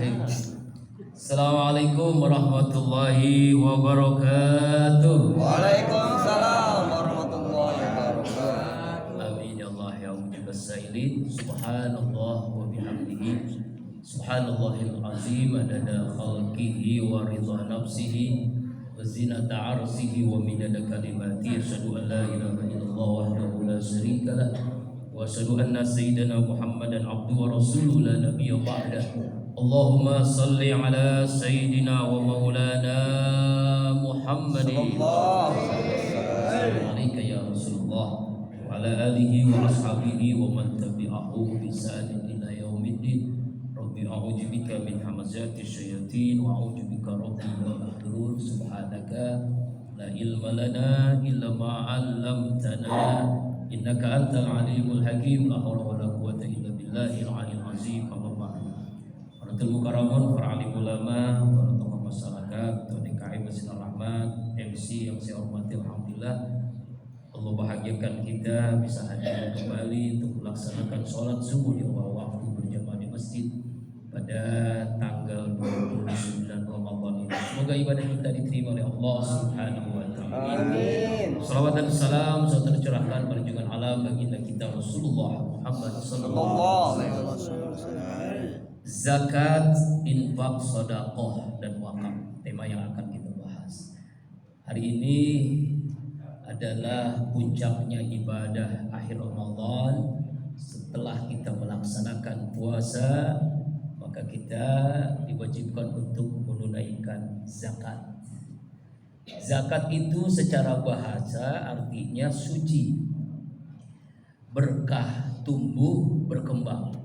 Bismillahirrahmanirrahim. Assalamualaikum warahmatullahi wabarakatuh. Waalaikumsalam warahmatullahi wabarakatuh. Amin ya Allah ya mujibas sailin. Subhanallah wa bihamdihi. Subhanallahil azim adada khalqihi wa ridha nafsihi wa zinata arsihi wa midada kalimati. Asyhadu an la ilaha illallah wahdahu la syarika lah wa asyhadu anna sayyidina Muhammadan abduhu wa rasuluhu la nabiyya ba'dah. Allahumma salli ala sayyidina wa maulana Muhammadin alaika ya Rasulullah wa ala alihi wa ashabihi wa man tabi'ahu bi ihsanin ila yaumiddin. Rabbi a'udzu bika min hamazati syayatin wa a'udzu bika rabbi an ahdurun. Subhanaka la ilma lana illa ma 'allamtana innaka antal alimul hakim. La haula wala quwwata illa billahil aliyyil azim. Amma ba'd. Para mukaramun, para alim ulama, para tokoh masyarakat, Ketua DKI Masjidil Rahmat, MC yang saya hormati, alhamdulillah Allah bahagiakan kita bisa hadir kembali untuk melaksanakan sholat subuh di awal waktu berjamaah di masjid pada tanggal 29 Ramadan ini. Semoga ibadah kita diterima oleh Allah Subhanahu wa taala. Amin. Salawat dan salam serta tercurahkan pada junjungan alam baginda kita Rasulullah Muhammad sallallahu alaihi wasallam. Zakat, infak, sedekah dan wakaf, tema yang akan kita bahas. Hari ini adalah puncaknya ibadah akhir Ramadan. Setelah kita melaksanakan puasa, maka kita diwajibkan untuk menunaikan zakat. Zakat itu secara bahasa artinya suci, berkah, tumbuh, berkembang.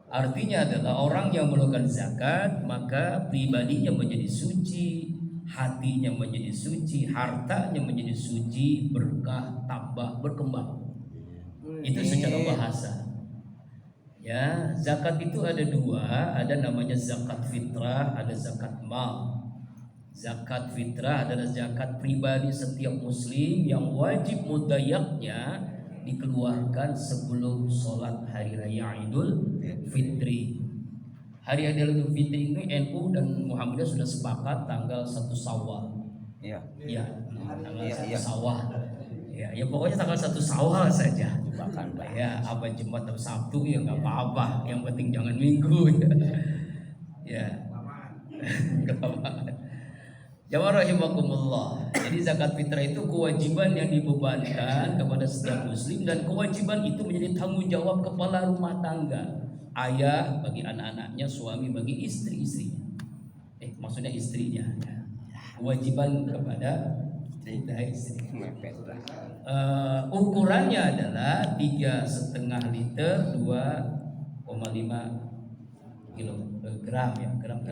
Artinya adalah orang yang melakukan zakat maka pribadinya menjadi suci, hatinya menjadi suci, hartanya menjadi suci, berkah, tambah, berkembang. Itu secara bahasa. Ya, zakat itu ada dua, ada namanya zakat fitrah, ada zakat mal. Zakat fitrah adalah zakat pribadi setiap muslim yang wajib mudayaknya dikeluarkan sebelum sholat hari raya Idul Fitri. Hari raya Idul Fitri ini NU dan Muhammadiyah sudah sepakat tanggal 1 Syawal. Iya. Ya, tanggal 1 Iya. Syawal. Ya pokoknya tanggal 1 Syawal saja. Bahkan Ya, apa Jumat atau Sabtu ya nggak apa-apa. Yang penting jangan Minggu. Ya. Jamaah rahimakumullah. Jadi zakat fitrah itu kewajiban yang dibebankan kepada setiap muslim dan kewajiban itu menjadi tanggung jawab kepala rumah tangga. Ayah bagi anak-anaknya, suami bagi istri-istrinya. Maksudnya istrinya. Kewajiban kepada istri. Ukurannya adalah 3,5 liter 2,5 kilogram ya, gram.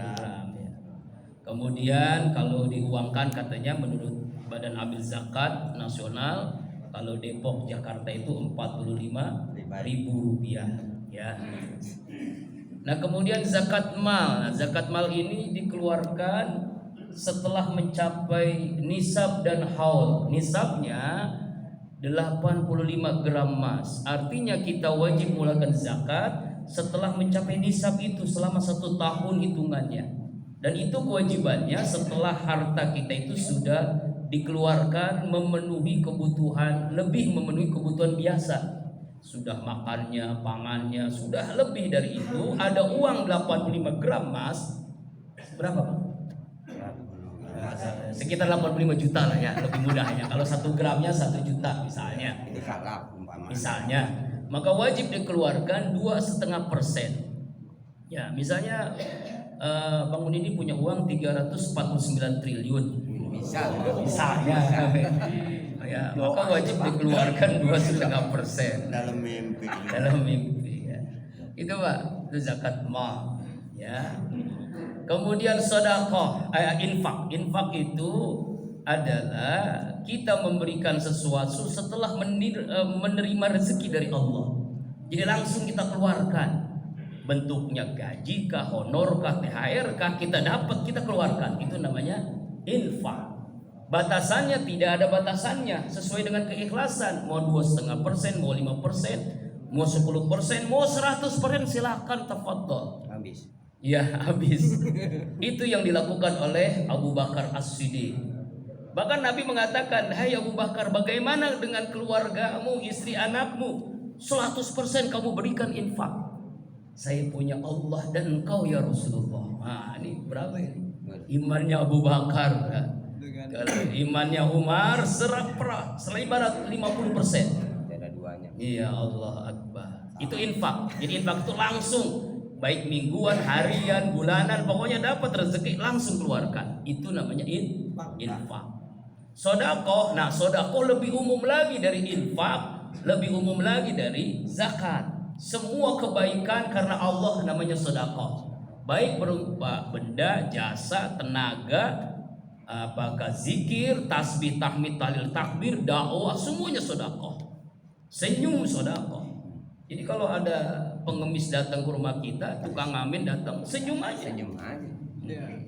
Kemudian kalau diuangkan katanya menurut Badan Amil Zakat Nasional kalau Depok Jakarta itu 45.000 rupiah ya. Nah kemudian zakat mal. Nah, zakat mal ini dikeluarkan setelah mencapai nisab dan haul. Nisabnya 85 gram emas. Artinya kita wajib melakukan zakat setelah mencapai nisab itu selama 1 tahun hitungannya. Dan itu kewajibannya setelah harta kita itu sudah dikeluarkan memenuhi kebutuhan, lebih memenuhi kebutuhan biasa. Sudah makannya, pangannya, sudah lebih dari itu, ada uang 85 gram emas. Berapa Pak? Sekitar 85 juta lah ya, lebih mudahnya. Kalau 1 gramnya 1 juta misalnya. Misalnya, maka wajib dikeluarkan 2,5%. Ya, misalnya Bang Uni ini punya uang 349 triliun misalnya ya, maka wajib dikeluarkan 2,5% dalam mimpi ya. Itu Pak, itu zakat mal ya. Kemudian sedekah, infak itu adalah kita memberikan sesuatu setelah menerima rezeki dari Allah. Jadi langsung kita keluarkan. Bentuknya gaji kah, honor kah, THR kah, kita dapat, kita keluarkan. Itu namanya infak. Batasannya tidak ada batasannya, sesuai dengan keikhlasan. Mau 2,5%, mau 5%, mau 10%, mau 100%, silakan tafadhol. Habis. Ya habis. Itu yang dilakukan oleh Abu Bakar As-Siddiq. Bahkan Nabi mengatakan, hai Abu Bakar, bagaimana dengan keluargamu, istri anakmu? 100% kamu berikan infak. Saya punya Allah dan engkau ya Rasulullah. Nah ini berapa ini? Imannya Abu Bakar. Kalau imannya Umar selebarat 50%. Ada duanya. Iya, Allah Akbar. Itu infak. Jadi infak itu langsung, baik mingguan, harian, bulanan, pokoknya dapat rezeki langsung keluarkan. Itu namanya infak. Sodakoh, nah sodakoh lebih umum lagi dari infak, lebih umum lagi dari zakat. Semua kebaikan karena Allah namanya sodakoh. Baik berupa benda, jasa, tenaga, apakah zikir, tasbih, tahmid, tahlil, takbir, dakwah, semuanya sodakoh. Senyum sodakoh. Jadi kalau ada pengemis datang ke rumah kita, tukang ngamen datang, senyum aja. Senyum aja.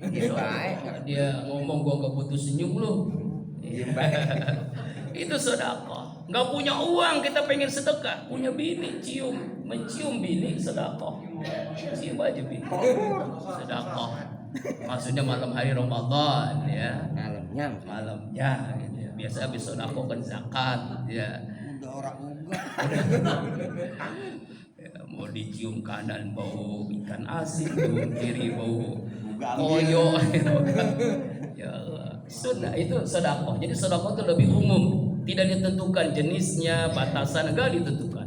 Dia baik. Dia ngomong gua gak butuh senyum lu. Itu sodakoh. Nggak punya uang kita pengen sedekah, punya bini mencium bini sodakoh. Cium aja bini sodakoh. Maksudnya malam hari Ramadan ya. Malamnya gitu ya. Biasa habis sodakoh kan zakat ya. Udah orang enggak. Ya, mau dicium kanan bau ikan asin, cium kiri bau koyo. Ya Allah. Sudah itu sedekah. Jadi sedekah itu lebih umum, tidak ditentukan jenisnya, batasan enggak ditentukan.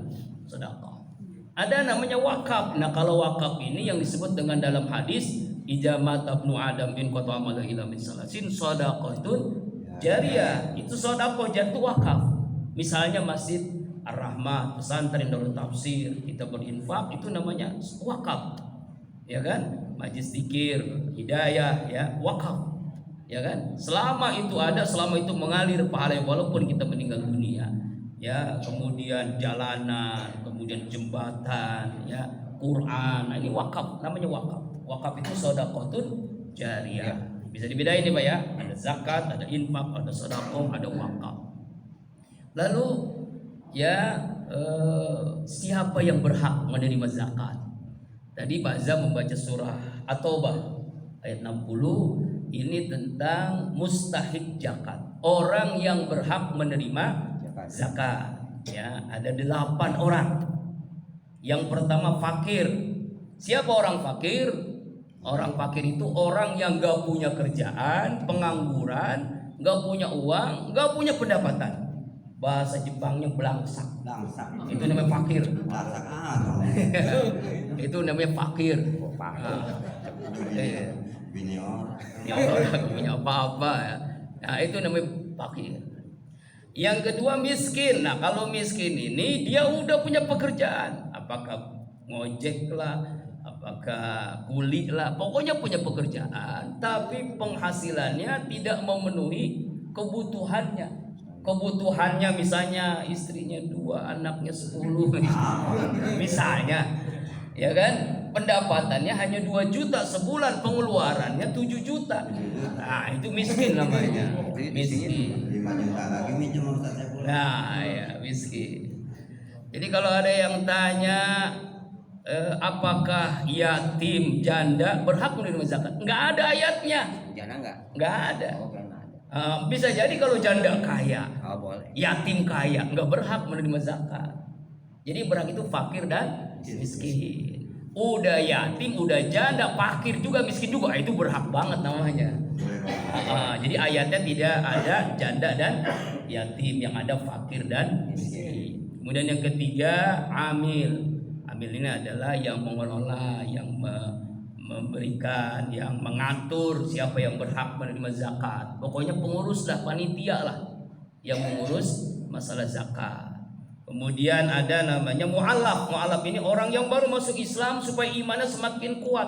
Sedekah. Ada namanya wakaf. Nah, kalau wakaf ini yang disebut dengan dalam hadis ijamat abnu adam bin qata amala ila min salasin shadaqatun jariyah. Itu sedekah jatuh wakaf. Misalnya Masjid Ar-Rahmah, pesantren Darul Tafsir, kita berinfak itu namanya wakaf. Ya kan? Majlis zikir, hidayah ya, wakaf. Ya kan? Selama itu ada, selama itu mengalir pahala walaupun kita meninggal dunia. Ya, kemudian jalanan, kemudian jembatan, ya, Quran. Nah, ini wakaf, namanya wakaf. Wakaf itu sedekahun jariyah. Bisa dibedain nih Pak ya. Ada zakat, ada infak, ada sedekah, ada wakaf. Lalu ya siapa yang berhak menerima zakat? Tadi Pak Zam membaca surah At-Taubah ayat 60. Ini tentang mustahik zakat. Orang yang berhak menerima zakat. Ya, ada 8 orang. Yang pertama fakir. Siapa orang fakir? Orang fakir itu orang yang gak punya kerjaan, pengangguran, gak punya uang, gak punya pendapatan. Bahasa Jepangnya belangsak. Itu namanya fakir. Itu namanya fakir. Ya orang punya apa-apa ya. Nah itu namanya fakir. Yang kedua miskin. Nah kalau miskin ini dia udah punya pekerjaan, apakah ngojek lah, apakah kuli lah, pokoknya punya pekerjaan, tapi penghasilannya tidak memenuhi kebutuhannya. Kebutuhannya misalnya istrinya 2, anaknya 10 misalnya, ya kan? Pendapatannya hanya 2 juta sebulan, pengeluarannya 7 juta. Nah, itu miskin namanya. Miskin. 5 juta lagi minjem Ustaz Saifullah. Nah, ya miskin. Jadi kalau ada yang tanya apakah yatim janda berhak menerima zakat? Enggak ada ayatnya. Jana enggak? Enggak ada. Oh, kan ada. Bisa jadi kalau janda kaya, Oh, boleh. yatim kaya, enggak berhak menerima zakat. Jadi berhak itu fakir dan miskin. Udah yatim, udah janda, fakir juga, miskin juga, itu berhak banget namanya. Jadi ayatnya tidak ada janda dan yatim, yang ada fakir dan miskin. Kemudian yang ketiga amil. Amil ini adalah yang mengelola, yang memberikan, yang mengatur siapa yang berhak menerima zakat. Pokoknya pengurus lah, panitia lah yang mengurus masalah zakat. Kemudian ada namanya mu'allaf. Mu'allaf ini orang yang baru masuk Islam supaya imannya semakin kuat,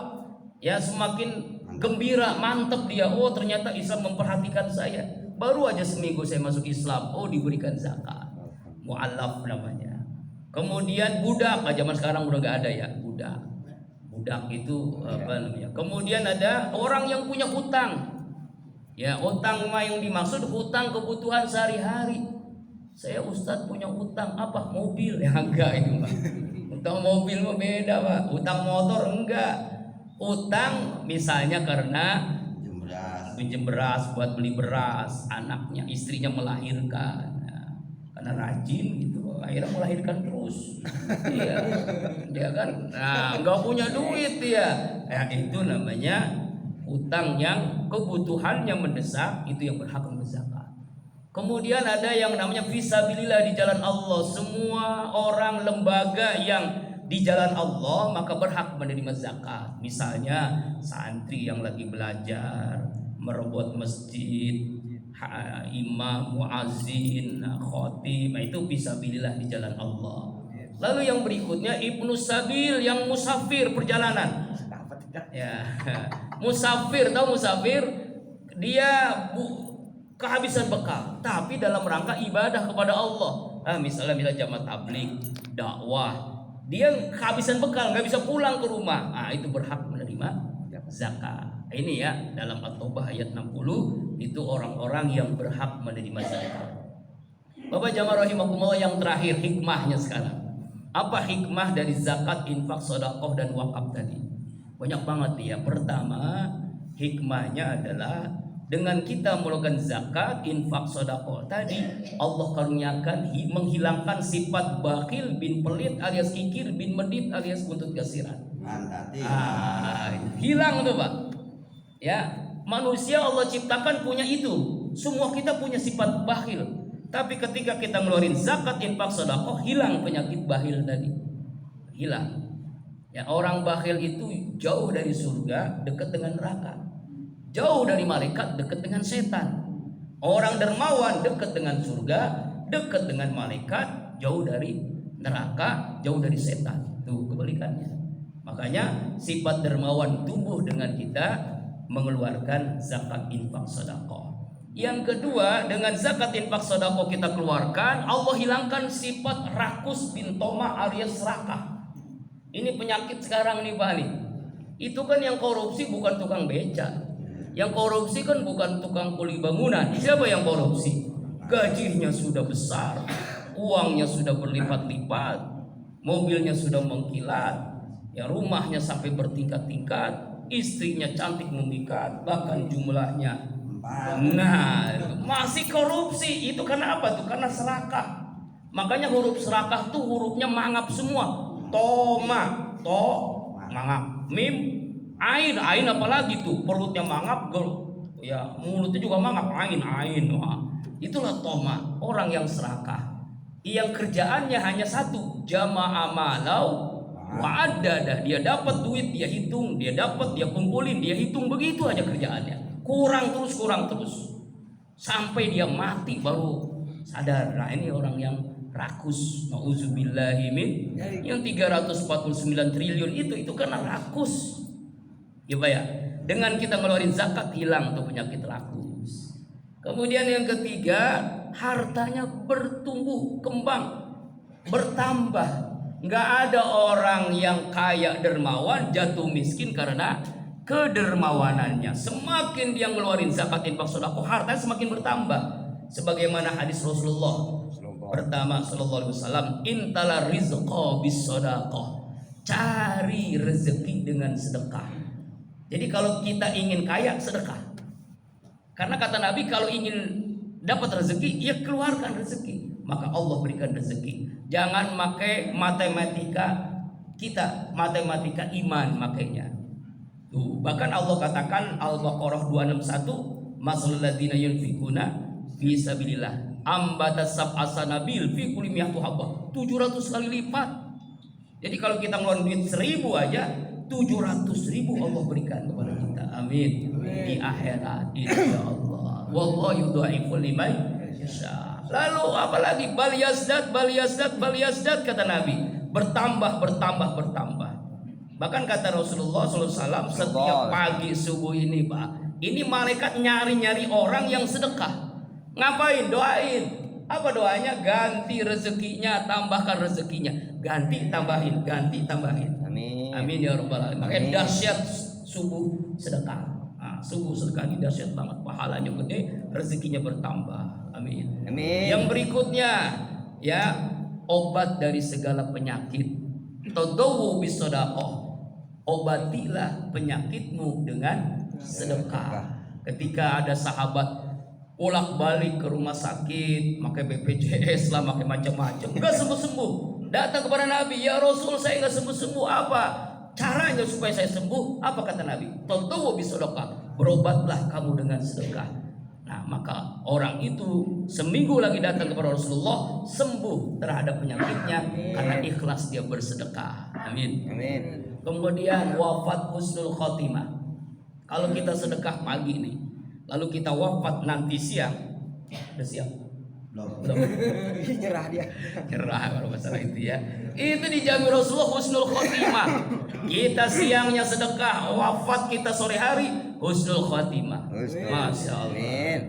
ya semakin gembira, mantap dia. Oh ternyata Islam memperhatikan saya. Baru aja seminggu saya masuk Islam, oh diberikan zakat. Mu'allaf namanya. Kemudian budak. Nah, zaman sekarang udah nggak ada ya budak. Budak itu apa namanya? Kemudian ada orang yang punya hutang. Ya, hutang mah yang dimaksud hutang kebutuhan sehari-hari. Saya Ustadz punya hutang apa? Mobil. Ya enggak itu Pak. Hutang mobil mah beda Pak. Hutang motor enggak. Utang misalnya karena Jumlah. pinjam beras buat beli beras, anaknya, istrinya melahirkan, nah, karena rajin gitu, akhirnya melahirkan terus. Iya, dia kan, nah nggak punya duit dia. Ya, itu namanya utang yang kebutuhannya mendesak, itu yang berhak berzakat. Kemudian ada yang namanya fisabilillah, di jalan Allah. Semua orang lembaga yang di jalan Allah maka berhak menerima zakat. Misalnya santri yang lagi belajar, merebut masjid, imam, muazin, khotib, itu fisabilillah di jalan Allah. Lalu yang berikutnya ibnu sabil, yang musafir perjalanan. Ya, musafir, tahu musafir? Dia kehabisan bekal, tapi dalam rangka ibadah kepada Allah. Misalnya jamaah tabligh, dakwah, dia kehabisan bekal, nggak bisa pulang ke rumah. Itu berhak menerima zakat. Ini ya, dalam At-Taubah ayat 60 itu orang-orang yang berhak menerima zakat. Bapak jamaah rahimakumullah, yang terakhir hikmahnya sekarang. Apa hikmah dari zakat, infak, sedekah dan wakaf tadi? Banyak banget ya. Pertama, hikmahnya adalah dengan kita melakukan zakat, infak, sedekah tadi, Allah karuniakan menghilangkan sifat bakhil bin pelit alias kikir bin medit alias buntut kasiran. Hilang tuh Pak. Ya, manusia Allah ciptakan punya itu. Semua kita punya sifat bakhil. Tapi ketika kita ngeluarin zakat, infak, sedekah, hilang penyakit bakhil tadi. Hilang. Ya, orang bakhil itu jauh dari surga, dekat dengan neraka. Jauh dari malaikat, dekat dengan setan. Orang dermawan dekat dengan surga, dekat dengan malaikat, jauh dari neraka, jauh dari setan. Tuh kebalikannya. Makanya sifat dermawan tumbuh dengan kita mengeluarkan zakat, infak, sedekah. Yang kedua, dengan zakat, infak, sedekah kita keluarkan, Allah hilangkan sifat rakus bin toma alias serakah. Ini penyakit sekarang nih Pak nih. Itu kan yang korupsi bukan tukang beca. Yang korupsi kan bukan tukang kuli bangunan. Siapa yang korupsi? Gajinya sudah besar, uangnya sudah berlipat-lipat, mobilnya sudah mengkilat, ya rumahnya sampai bertingkat-tingkat, istrinya cantik memikat, bahkan jumlahnya. Nah, masih korupsi. Itu karena apa tuh? Karena serakah. Makanya huruf serakah tuh hurufnya mangap semua. Toma, to, mangap. Mim, ain apalagi tuh, perutnya mangap, ya mulutnya juga mangap, ain. Wah, itulah toma, orang yang serakah. Yang kerjaannya hanya satu, jama'a malau wa adada. Dia dapat duit, dia hitung, dia dapat, dia kumpulin, dia hitung, begitu aja kerjaannya. Kurang terus sampai dia mati baru sadar. Nah, ini orang yang rakus, nauzubillahi min, yang 349 triliun itu karena rakus. Ya Pak ya, dengan kita ngeluarin zakat hilang tuh penyakit rakus. Kemudian yang ketiga, hartanya bertumbuh kembang, bertambah. Nggak ada orang yang kaya dermawan jatuh miskin karena kedermawanannya. Semakin dia ngeluarin zakat, infak, sedekah, hartanya semakin bertambah. Sebagaimana hadis Rasulullah pertama sallallahu alaihi wasallam, intala rizqa bis sedekah. Cari rezeki dengan sedekah. Jadi kalau kita ingin kaya, sedekah. Karena kata Nabi, kalau ingin dapat rezeki, ya keluarkan rezeki, maka Allah berikan rezeki. Jangan pakai matematika kita, matematika iman makanya. Tuh, bahkan Allah katakan Al-Baqarah 261, masalul ladzina yunfikuna fi sabilillah ambatas sab'asanabil fi kulli mi'atu habbah, 700 kali lipat. Jadi kalau kita ngeluarin duit 1000 aja, 700.000 Allah berikan kepada kita. Amin. Di akhirat insyaallah. Wallahu yudha'ifu liman yasha. Lalu apalagi bal yazdad kata Nabi, bertambah. Bahkan kata Rasulullah SAW, setiap pagi subuh ini Pak, ini malaikat nyari orang yang sedekah. Ngapain? Doain. Apa doanya? Ganti rezekinya, tambahkan rezekinya. Ganti, tambahin. Amin ya rabbal alamin. Makanya dahsyat subuh sedekah. Subuh sedekah ini dahsyat banget, pahalanya gede, rezekinya bertambah. Amin. Yang berikutnya, ya, obat dari segala penyakit. Tadawu bis sedekah. obatilah penyakitmu dengan sedekah. Ketika ada sahabat bolak-balik ke rumah sakit, pakai BPJS lah, pakai macam-macam, nggak sembuh-sembuh, datang kepada Nabi, ya Rasul, saya nggak sembuh-sembuh, apa caranya supaya saya sembuh? Apa kata Nabi? Tadawwu bisedekah, berobatlah kamu dengan sedekah. Nah, maka orang itu seminggu lagi datang kepada Rasulullah, sembuh terhadap penyakitnya karena ikhlas dia bersedekah. Amin. Amin. Kemudian wafat husnul khotimah. Kalau kita sedekah pagi nih, lalu kita wafat nanti siang, udah siap? Belum. Nyerah dia. Nyerah kalau masalah itu ya. Itu dijamin Rasulullah husnul khotimah. Kita siangnya sedekah, wafat kita sore hari husnul khotimah. Masya Allah. Amin.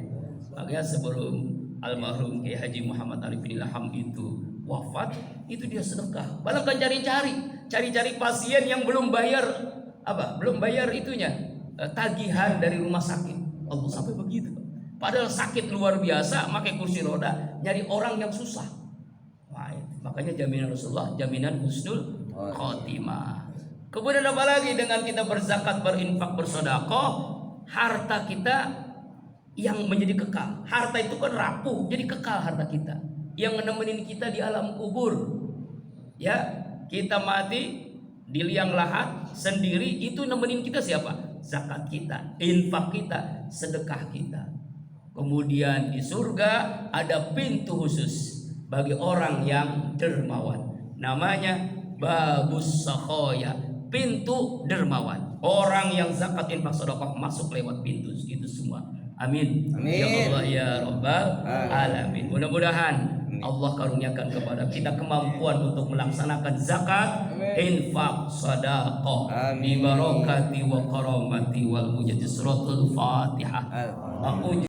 Makanya sebelum almarhum Kiai Haji Muhammad Arifin Ilham itu wafat, itu dia sedekah. Bahkan cari pasien yang belum bayar itunya, tagihan dari rumah sakit. Allah, sampai begitu. Padahal sakit luar biasa, pakai kursi roda, nyari orang yang susah. Wah, makanya jaminan Rasulullah, jaminan husnul khotimah. Kemudian apa lagi dengan kita berzakat, berinfak, bersedekah, harta kita yang menjadi kekal. Harta itu kan rapuh, jadi kekal harta kita. Yang menemenin kita di alam kubur. Ya, kita mati di liang lahat sendiri, itu nemenin kita siapa? Zakat kita, infak kita, sedekah kita. Kemudian di surga ada pintu khusus bagi orang yang dermawan. Namanya Babus Sakhoya, pintu dermawan. Orang yang zakat, infak, sedekah masuk lewat pintu itu semua. Amin. Amin. Ya Allah ya Rabbal alamin. Mudah-mudahan Allah karuniakan kepada kita kemampuan untuk melaksanakan zakat, infak, sedekah bi barakati wa karamati wal mujadi suratul Fatihah.